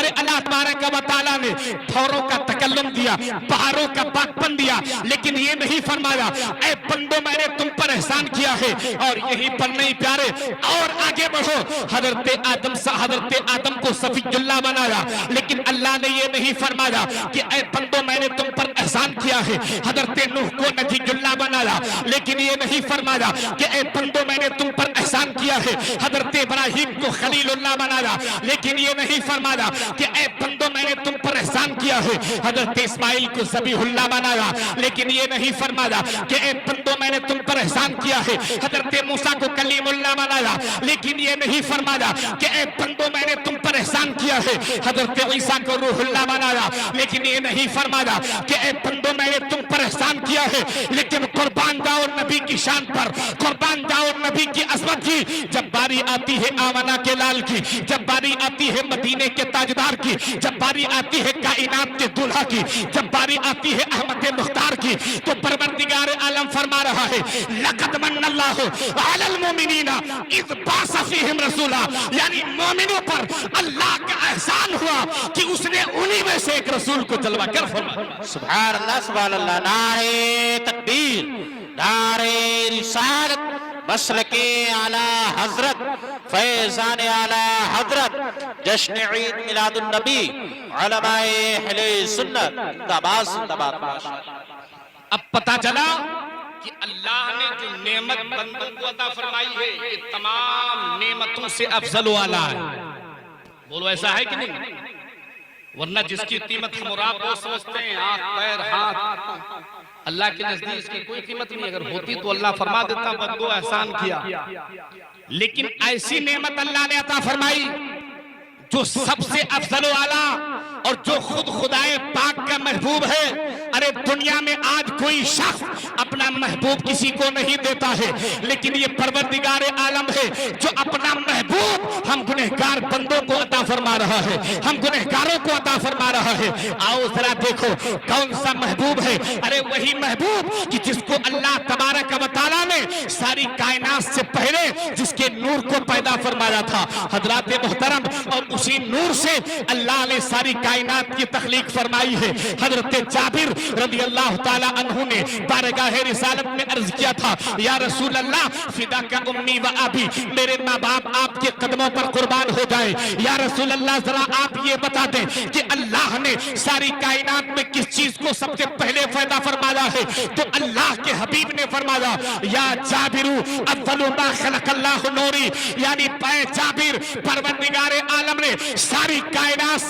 ارے اللہ تبارک و تعالیٰ نے تھوروں کا تکلم دیا، پہاڑوں کا پاکپن دیا، لیکن یہ نہیں فرمایا اے بندو میں نے تم پر احسان کیا ہے اور یہی پر نہیں پیارے اور آگے بڑھو۔ حضرت آدم کو صفی اللہ بنایا، لیکن اللہ نے یہ نہیں فرمایا کہ اے بندو میں نے تم پر احسان کیا ہے۔ حضرت نوح کو نجی اللہ بنایا، لیکن یہ نہیں فرمایا کہ اے بندو میں نے تم پر احسان کیا ہے۔ حضرت ابراہیم کو خلیل اللہ بنایا، لیکن یہ نہیں فرمایا کہ اے بندو میں نے تم پر احسان کیا ہے۔ حضرت اسماعیل کو ذبیح اللہ بنایا، لیکن یہ نہیں فرمایا کہ اے بندو میں نے تم پر احسان کیا ہے۔ حضرت موسیٰ کو کلیم اللہ بنایا، لیکن یہ نہیں فرمایا کہ اے بندو میں نے تم پر احسان کیا ہے۔ حضرت عیسیٰ کو روح اللہ بنایا، لیکن یہ نہیں فرمایا کہ اے بندو میں نے تم پر احسان کیا ہے۔ لیکن قربان جاؤ نبی کی شان پر، قربان جاؤ نبی کی عظمت کی۔ جب باری آتی ہے آمنہ کے لال کی، جب باری آتی ہے مدینے کے تاجدار کی، جب باری آتی ہے کائنات کے دلہا کی، جب باری آتی ہے احمد مختار کی، تو پروردگار عالم فرما رہا ہے لقد من اللہ علی المؤمنین اذ بعث فیہم رسولا، یعنی مومنوں پر اللہ کا احسان ہوا کہ اس نے انہی میں سے ایک رسول کو جلوہ کر فرمایا۔ سبحان اللہ سبحان اللہ، نعرہ تکبیر، نعرہ رسالت، مسلک اعلی حضرت، فیضان اعلی حضرت، جشن عید میلاد النبی، علماء اہل سنت، تباس تباس۔ اب پتا چلا کہ اللہ نے جو نعمت بندوں کو عطا فرمائی ہے یہ تمام نعمتوں سے افضل والا ہے۔ بولو ایسا ہے کہ نہیں؟ ورنہ جس کی قیمت ہم اور آپ وہ سمجھتے ہیں آنکھ پیر ہاتھ، اللہ کے نزدیک اس کی کوئی قیمت نہیں۔ اگر ہوتی تو اللہ فرما دیتا بندو احسان کیا، لیکن ایسی نعمت اللہ نے عطا فرمائی جو سب سے افضل والا اور جو خود خدائے پاک کا محبوب ہے۔ ارے دنیا میں آج کوئی شخص اپنا محبوب کسی کو نہیں دیتا ہے، لیکن یہ پروردگار عالم ہے جو اپنا محبوب ہم گنہگار بندوں کو عطا فرما رہا ہے، ہم گنہگاروں کو عطا فرما رہا ہے۔ آؤ ذرا دیکھو کون سا محبوب ہے؟ ارے وہی محبوب کہ جس کو اللہ تبارک و تعالیٰ نے ساری کائنات سے پہلے جس کے نور کو پیدا فرمایا تھا حضرات محترم، اور اسی نور سے اللہ نے ساری کائنات کی تخلیق فرمائی ہے۔ حضرت جابر رضی اللہ تعالی عنہ نے بارگاہ رسالت میں عرض کیا تھا یا رسول اللہ فداک امی و ابی، میرے ماں باپ آپ کے قدموں پر قربان ہو جائے۔ یا رسول اللہ ذرا آپ یہ بتا دیں کہ اللہ نے ساری کائنات میں کس چیز کو سب سے پہلے پیدا فرمایا ہے؟ تو اللہ کے حبیب نے فرمایا یا جابر اول ما خلق اللہ نوری، یعنی اے جابر پروردگار عالم نے ساری کائنات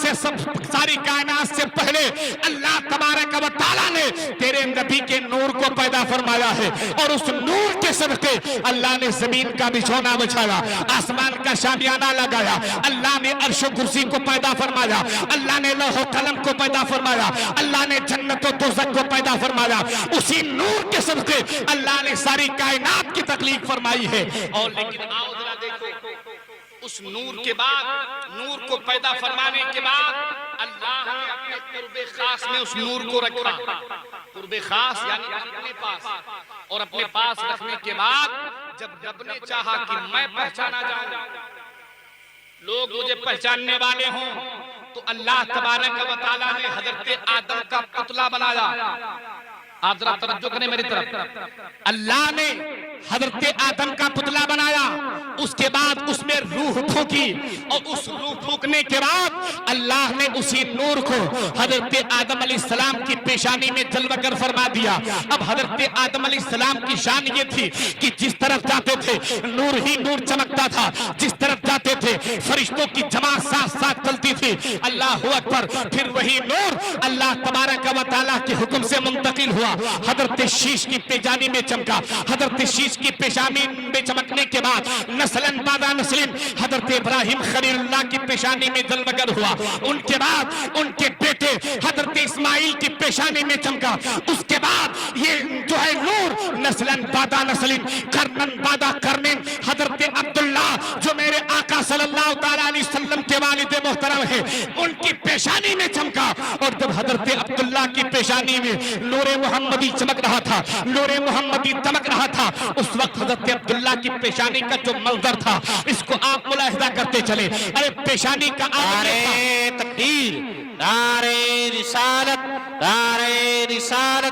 سے پہلے اللہ تبارک و تعالیٰ نے تیرے نبی کے نور کو پیدا فرمایا ہے، اور اس نور کے صدقے اللہ نے زمین کا بچھونا بچھایا، آسمان کا شامیانہ لگایا، اللہ نے عرش و کرسی کو پیدا فرمایا، اللہ نے لوح و قلم کو پیدا فرمایا، اللہ نے جنت و دوزخ کو پیدا فرمایا۔ اسی نور کے صدقے اللہ نے ساری کائنات کی تخلیق فرمائی ہے۔ اور لیکن آؤ ذرا دیکھو اس نور کے بعد، نور کو پیدا فرمانے کے بعد اللہ نے اپنے قرب خاص میں اس نور کو رکھا۔ قرب خاص یعنی اپنے پاس، اور اپنے پاس رکھنے کے بعد جب رب نے چاہا کہ میں پہچانا جاؤں، لوگ مجھے پہچاننے والے ہوں، تو اللہ تبارک و تعالیٰ نے حضرت آدم کا پتلا بنایا۔ آپ ذرا توجہ کریں میری طرف، اللہ نے حضرت آدم کا پتلا بنایا، اس کے بعد اس میں روح پھونکی، اور اس روح پھونکنے کے بعد اللہ نے اسی نور کو حضرت آدم علیہ السلام کی پیشانی میں جلوہ گر فرما دیا۔ اب حضرت آدم علیہ السلام کی شان یہ تھی کہ جس طرف جاتے تھے نور ہی نور چمکتا تھا، جس طرف جاتے تھے فرشتوں کی جماعت ساتھ ساتھ چلتی تھی۔ اللہ اکبر، پھر وہی نور اللہ تبارک و تعالیٰ کے حکم سے منتقل ہوا، حضرت شیش کی پیشانی میں چمکا۔ حضرت شیش کی پیشانی میں چمکنے کے بعد نسلن بعد نسلن حضرت ابراہیم خلیل اللہ کی پیشانی میں جلوہ گر ہوا، ان کے بعد ان کے بیٹے حضرت اسماعیل کی پیشانی میں چمکا، اس کے بعد یہ جو ہے نور نسلن بعد نسلن قرنن بعد قرنن حضرت عبداللہ جو میرے آقا صلی اللہ تعالیٰ علیہ وسلم کے والد محترم ہیں ان کی پیشانی میں چمکا۔ اور جب حضرت عبداللہ کی پیشانی میں نور محمدی چمک رہا تھا، نور محمدی چمک رہا تھا، اس وقت حضرت عبداللہ کی پیشانی کا جو منظر تھا اس کو آپ ملاحظہ کرتے چلے۔ ارے پیشانی کا نعرہ تکبیر، نعرہ رسالت، نعرہ رسالت